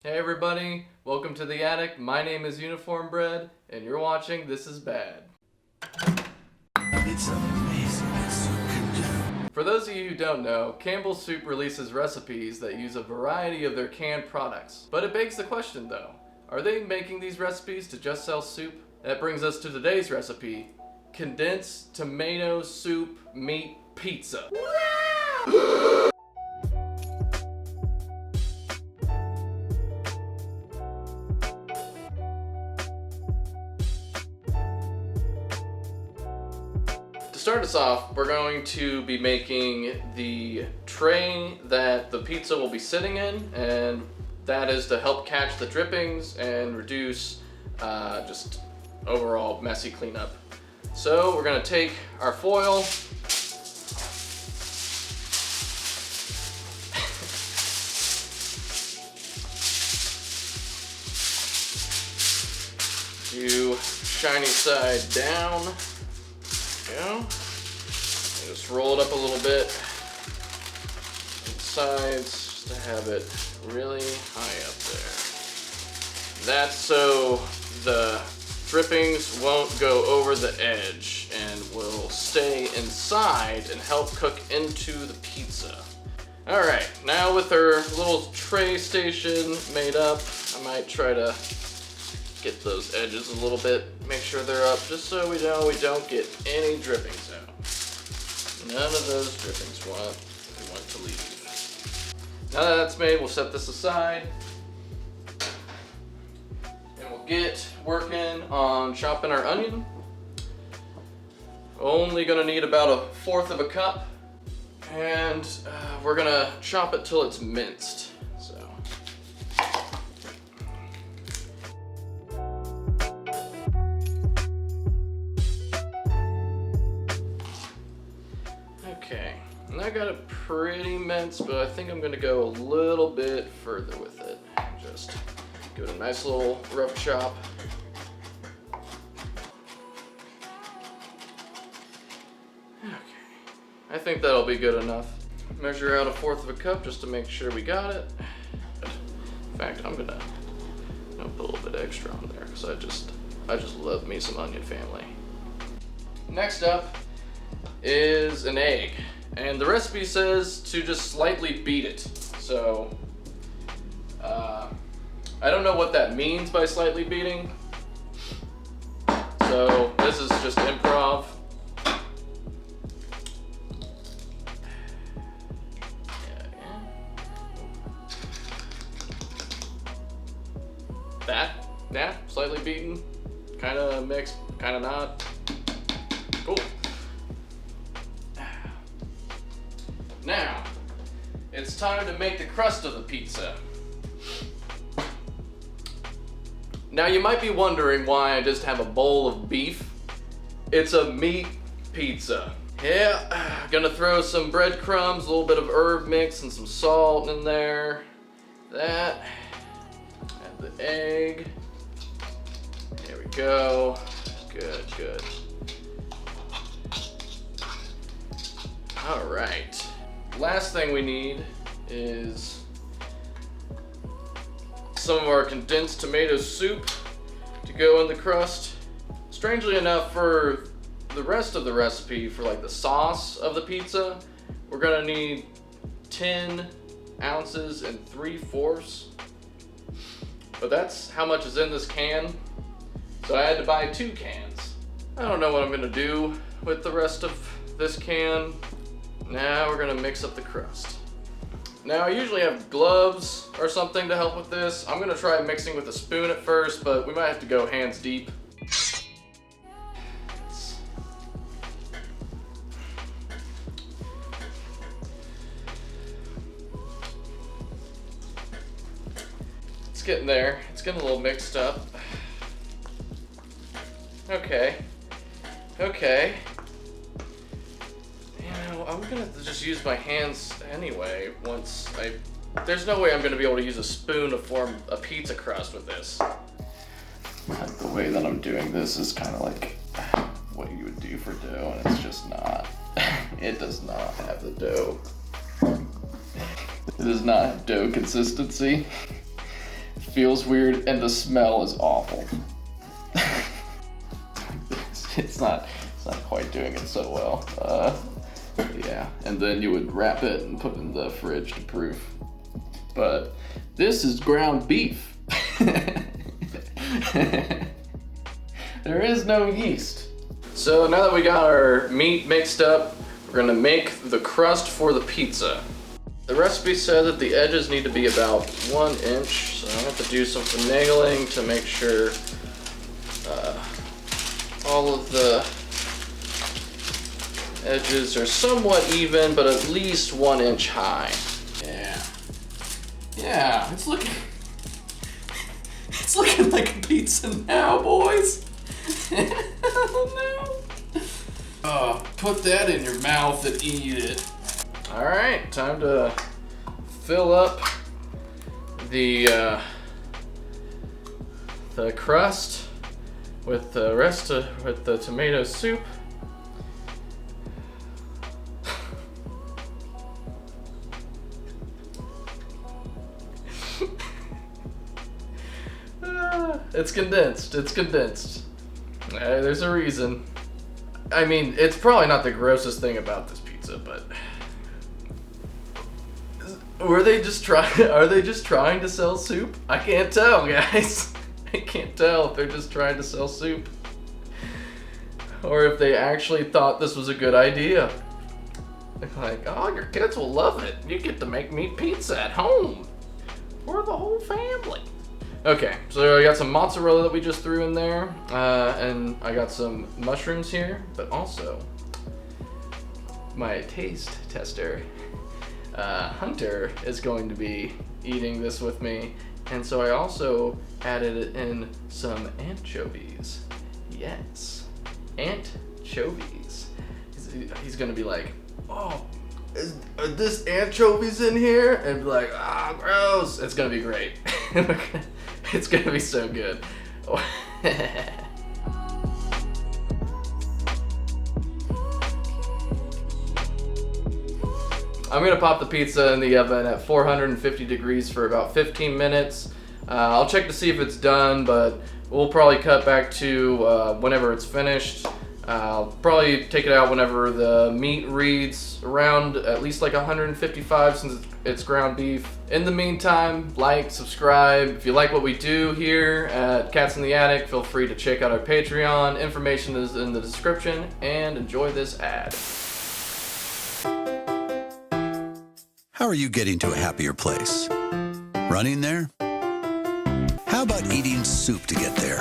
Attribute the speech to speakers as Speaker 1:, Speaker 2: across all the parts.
Speaker 1: Hey everybody, welcome to the attic. My name is Uniform Bread, and you're watching This Is Bad.
Speaker 2: It's amazing what soup can do.
Speaker 1: For those of you who don't know, Campbell Soup releases recipes that use a variety of their canned products. But it begs the question though, are they making these recipes to just sell soup? That brings us to today's recipe, condensed tomato soup meat pizza. To start us off, we're going to be making the tray that the pizza will be sitting in, and that is to help catch the drippings and reduce just overall messy cleanup. So we're gonna take our foil, do shiny side down. Go. Just roll it up a little bit on the sides just to have it really high up there. That's so the drippings won't go over the edge and will stay inside and help cook into the pizza. Alright, now with our little tray station made up, I might try to get those edges a little bit, make sure they're up, just so we know we don't get any drippings out. None of those drippings we want to leave. Now that that's made, we'll set this aside, and we'll get working on chopping our onion. Only gonna need about 1/4 of a cup, and we're gonna chop it till it's minced. Okay, and I got it pretty minced, but I think I'm gonna go a little bit further with it. Just give it a nice little rough chop. Okay, I think that'll be good enough. Measure out 1/4 of a cup just to make sure we got it. In fact, I'm gonna put a little bit extra on there because I just love me some onion, family. Next up is an egg, and the recipe says to just slightly beat it, so I don't know what that means by slightly beating, so this is just improv. Yeah, slightly beaten, kind of mixed, kind of not. Cool. Now, it's time to make the crust of the pizza. Now you might be wondering why I just have a bowl of beef. It's a meat pizza. Yeah, gonna throw some breadcrumbs, a little bit of herb mix, and some salt in there. That, add the egg. There we go. Good, good. All right. Last thing we need is some of our condensed tomato soup to go in the crust. Strangely enough, for the rest of the recipe, for like the sauce of the pizza, we're gonna need 10 ounces and 3/4. But that's how much is in this can. So I had to buy 2 cans. I don't know what I'm gonna do with the rest of this can. Now we're gonna mix up the crust. Now I usually have gloves or something to help with this. I'm gonna try mixing with a spoon at first, but we might have to go hands deep. It's getting there. It's getting a little mixed up. Okay. I'm gonna just use my hands anyway there's no way I'm gonna be able to use a spoon to form a pizza crust with this. The way that I'm doing this is kind of like what you would do for dough, and it's just not. It does not have the dough. It does not have dough consistency. feels weird, and the smell is awful. It's not quite doing it so well. Yeah, and then you would wrap it and put it in the fridge to proof. But this is ground beef. There is no yeast. So now that we got our meat mixed up, we're gonna make the crust for the pizza. The recipe said that the edges need to be about 1 inch, so I have to do some finagling to make sure all of the edges are somewhat even, but at least 1 inch high. Yeah, it's looking like a pizza now, boys. Oh no. Oh, put that in your mouth and eat it. All right, time to fill up the crust with the rest with the tomato soup. It's condensed. There's a reason. I mean, it's probably not the grossest thing about this pizza, but are they just trying to sell soup? I can't tell, guys. I can't tell if they're just trying to sell soup or if they actually thought this was a good idea. They're like, oh, your kids will love it. You get to make meat pizza at home for the whole family. Okay, so I got some mozzarella that we just threw in there, and I got some mushrooms here, but also my taste tester, Hunter, is going to be eating this with me, and so I also added in some anchovies. Yes, anchovies. He's gonna be like, oh, are this anchovies in here? And be like, ah, gross. It's gonna be great. It's gonna be so good. I'm gonna pop the pizza in the oven at 450 degrees for about 15 minutes. I'll check to see if it's done, but we'll probably cut back to whenever it's finished. I'll probably take it out whenever the meat reads around at least like 155 since it's ground beef. In the meantime, like, subscribe. If you like what we do here at Cats in the Attic, feel free to check out our Patreon. Information is in the description, and enjoy this ad.
Speaker 2: How are you getting to a happier place? Running there? How about eating soup to get there?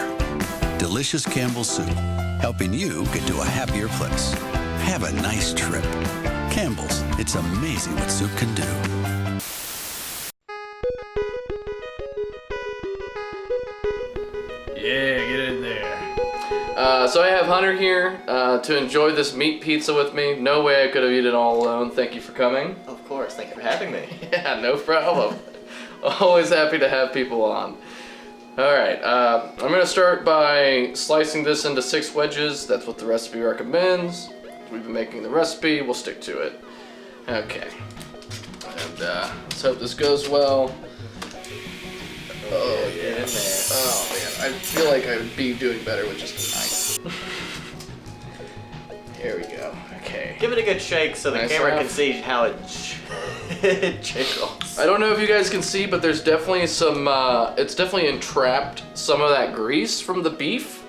Speaker 2: Delicious Campbell soup, helping you get to a happier place. Have a nice trip. Campbell's, it's amazing what soup can do.
Speaker 1: Yeah, get in there. So I have Hunter here to enjoy this meat pizza with me. No way I could have eaten it all alone. Thank you for coming.
Speaker 3: Of course, thank you for having me.
Speaker 1: Yeah, no problem. Always happy to have people on. Alright, I'm going to start by slicing this into 6 wedges. That's what the recipe recommends. We've been making the recipe, we'll stick to it. Okay. And let's hope this goes well. Oh, yeah.
Speaker 3: Get in there.
Speaker 1: Oh, man. I feel like I would be doing better with just a knife. Here we go. Okay.
Speaker 3: Give it a good shake so the
Speaker 1: Nice
Speaker 3: camera
Speaker 1: enough.
Speaker 3: can see how it jiggles.
Speaker 1: I don't know if you guys can see, but there's definitely some, it's definitely entrapped some of that grease from the beef.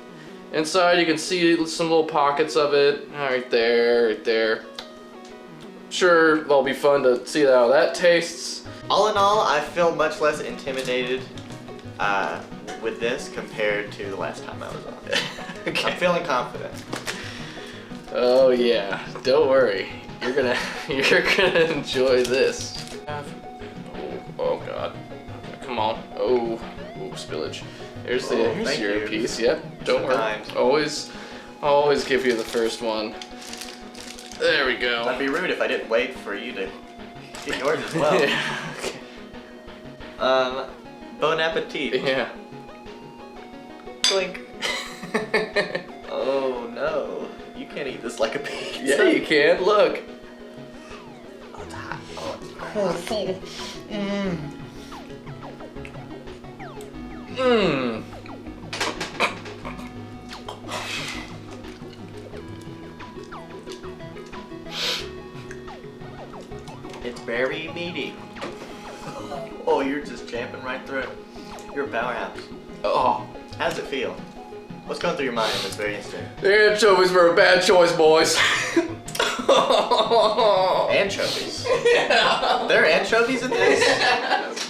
Speaker 1: Inside you can see some little pockets of it. Right there. Sure, it'll be fun to see how that tastes.
Speaker 3: All in all, I feel much less intimidated with this compared to the last time I was on.
Speaker 1: Okay.
Speaker 3: I'm feeling confident.
Speaker 1: Oh yeah, don't worry. You're gonna enjoy this. Oh god. Come on. Oh, spillage. Here's
Speaker 3: Thank
Speaker 1: your
Speaker 3: you.
Speaker 1: piece. Yep. Don't worry.
Speaker 3: Kind.
Speaker 1: Always give you the first one. There we go.
Speaker 3: That'd be rude if I didn't wait for you to get yours as well.
Speaker 1: Yeah. Okay.
Speaker 3: Bon appetit.
Speaker 1: Yeah.
Speaker 3: Clink. Oh no. You can't eat this like a pizza.
Speaker 1: Yeah, you can. Look.
Speaker 3: Oh, it's hot. Oh, it's
Speaker 1: Mmm.
Speaker 3: It's very meaty. Oh, you're just champing right through it. You're a powerhouse.
Speaker 1: Oh.
Speaker 3: How does it feel? What's going through your mind in this very instant?
Speaker 1: The anchovies were a bad choice, boys.
Speaker 3: Anchovies?
Speaker 1: Yeah.
Speaker 3: There are anchovies in this?
Speaker 1: Yes.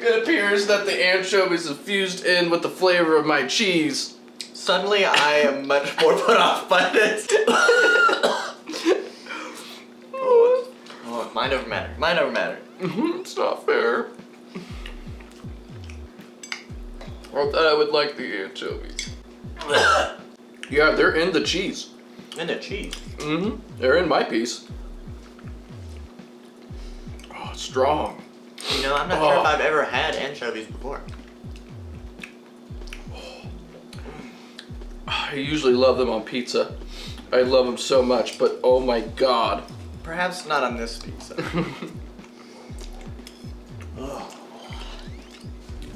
Speaker 1: It appears that the anchovies have fused in with the flavor of my cheese.
Speaker 3: Suddenly, I am much more put off by this. Oh, mind over matter. Mind over matter.
Speaker 1: It's not fair. I thought I would like the anchovies. Yeah, they're in the cheese.
Speaker 3: And the cheese.
Speaker 1: Mm-hmm. They're in my piece. Oh, it's strong.
Speaker 3: You know, I'm not sure if I've ever had anchovies before.
Speaker 1: I usually love them on pizza. I love them so much, but oh my god.
Speaker 3: Perhaps not on this pizza.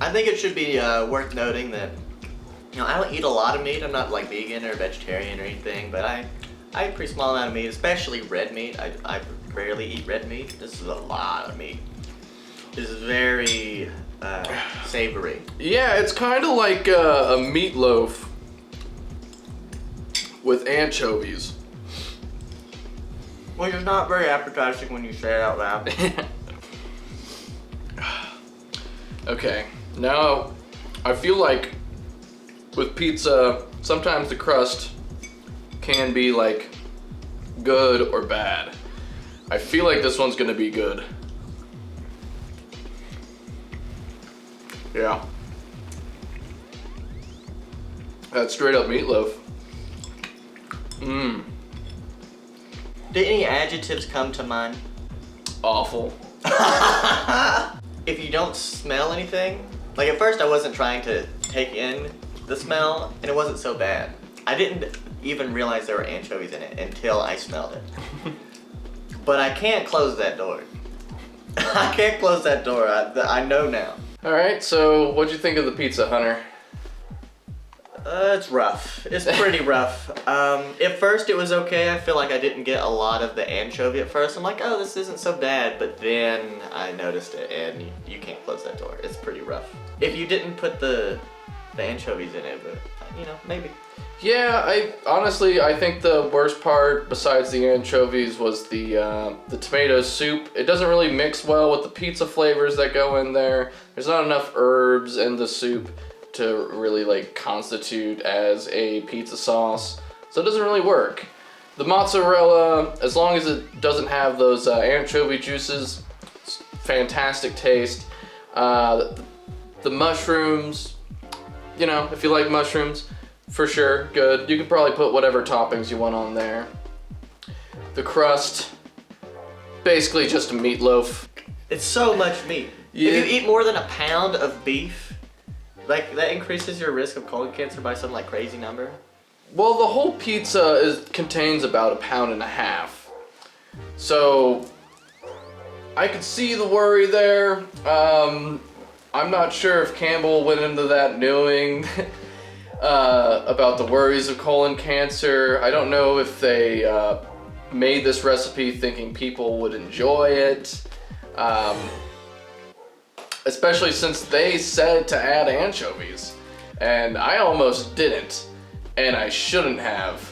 Speaker 3: I think it should be worth noting that, you know, I don't eat a lot of meat. I'm not like vegan or vegetarian or anything, but I eat a pretty small amount of meat, especially red meat. I rarely eat red meat. This is a lot of meat. This is very savory.
Speaker 1: Yeah, it's kind of like a meatloaf with anchovies.
Speaker 3: Which is not very appetizing when you say it out loud.
Speaker 1: Okay, now I feel like with pizza, sometimes the crust can be like good or bad. I feel like this one's gonna be good. Yeah. That's straight up meatloaf. Mmm.
Speaker 3: Did any adjectives come to mind?
Speaker 1: Awful.
Speaker 3: If you don't smell anything, like at first I wasn't trying to take in the smell, and it wasn't so bad. I didn't even realize there were anchovies in it until I smelled it. But I can't close that door. I can't close that door. I know now.
Speaker 1: All right, so what'd you think of the pizza, Hunter?
Speaker 3: It's rough. It's pretty rough. At first it was okay. I feel like I didn't get a lot of the anchovy at first. I'm like, oh, this isn't so bad. But then I noticed it, and you can't close that door. It's pretty rough. If you didn't put the anchovies in it, but you know, maybe.
Speaker 1: Yeah, I think the worst part besides the anchovies was the tomato soup. It doesn't really mix well with the pizza flavors that go in there. There's not enough herbs in the soup to really like constitute as a pizza sauce, so it doesn't really work. The mozzarella, as long as it doesn't have those anchovy juices, it's fantastic taste. The mushrooms, you know, if you like mushrooms, for sure, good. You could probably put whatever toppings you want on there. The crust, basically just a meatloaf.
Speaker 3: It's so much meat.
Speaker 1: Yeah.
Speaker 3: If you eat more than a pound of beef, like that increases your risk of colon cancer by some like crazy number.
Speaker 1: Well, the whole pizza contains about 1.5 pounds. So I could see the worry there. I'm not sure if Campbell went into that knowing about the worries of colon cancer. I don't know if they made this recipe thinking people would enjoy it. Especially since they said to add anchovies. And I almost didn't. And I shouldn't have.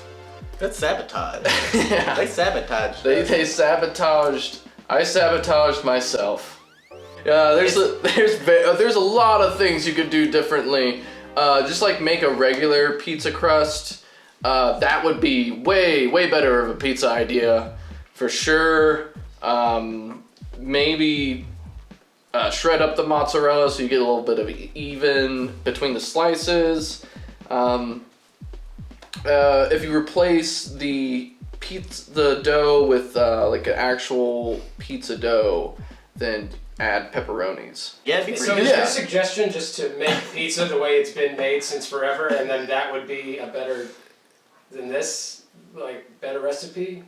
Speaker 3: That's sabotage.
Speaker 1: Yeah.
Speaker 3: They sabotaged.
Speaker 1: They sabotaged. I sabotaged myself. There's a lot of things you could do differently. Just like make a regular pizza crust. That would be way better of a pizza idea, for sure. Maybe shred up the mozzarella so you get a little bit of even between the slices. If you replace the dough with like an actual pizza dough, then add pepperonis.
Speaker 3: Yeah, it'd be
Speaker 4: So
Speaker 3: pretty
Speaker 4: is
Speaker 3: good.
Speaker 4: your suggestion just to make pizza the way it's been made since forever, and then that would be a better than this, like better recipe?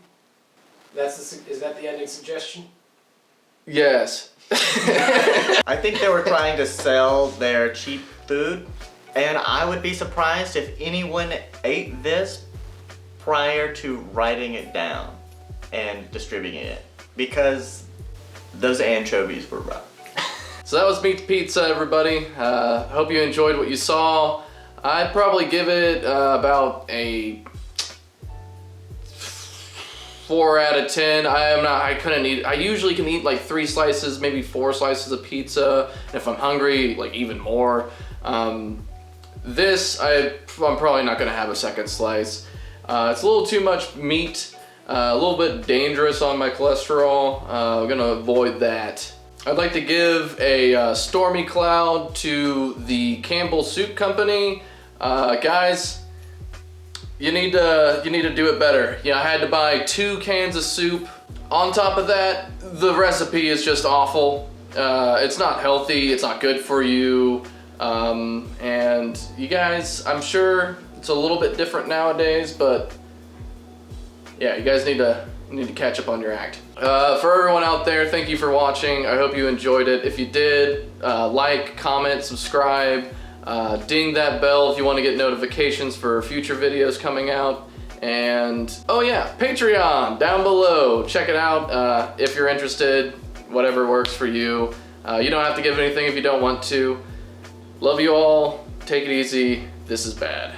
Speaker 4: Is that the ending suggestion?
Speaker 1: Yes.
Speaker 3: I think they were trying to sell their cheap food, and I would be surprised if anyone ate this prior to writing it down and distributing it, because those anchovies were rough.
Speaker 1: So that was Meat Pizza, everybody. Hope you enjoyed what you saw. I'd probably give it about a 4 out of 10. I usually can eat like 3 slices, maybe 4 slices of pizza. And if I'm hungry, like even more. This, I'm probably not gonna have a second slice. It's a little too much meat, a little bit dangerous on my cholesterol. I'm gonna avoid that. I'd like to give a stormy cloud to the Campbell Soup Company. Guys, you need to do it better. I had to buy 2 cans of soup. On top of that, the recipe is just awful. It's not healthy, it's not good for you. And you guys, I'm sure it's a little bit different nowadays, but yeah, you guys need to catch up on your act. For everyone out there, thank you for watching. I hope you enjoyed it. If you did, like, comment, subscribe, ding that bell if you want to get notifications for future videos coming out. And oh yeah, Patreon down below. Check it out if you're interested, whatever works for you. You don't have to give anything if you don't want to. Love you all. Take it easy. This is bad.